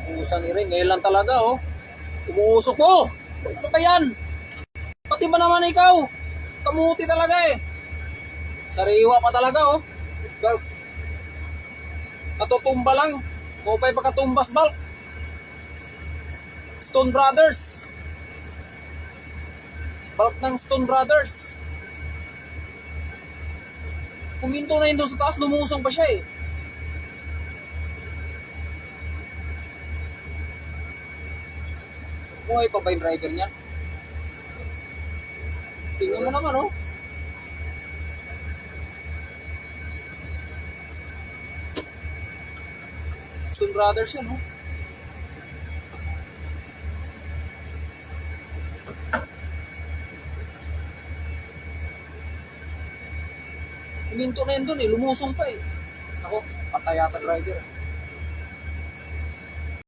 Pusa ni Ring, ngayon lang talaga, oh. Umuusok mo! Ano ba yan? Pati ba naman ikaw? Kamuti talaga eh. Sariwa pa talaga, oh. Natutumba lang. Kopay pagkatumbas, Bal. Stone Brothers. Bulk ng Stone Brothers. Puminto na yun doon sa taas, lumusong pa siya eh. Buhay pa ba yung driver niya? Tingnan mo naman, oh. Stone Brothers yan, oh. Puminto na yun doon eh, lumusong pa eh. Ako, patay yata driver.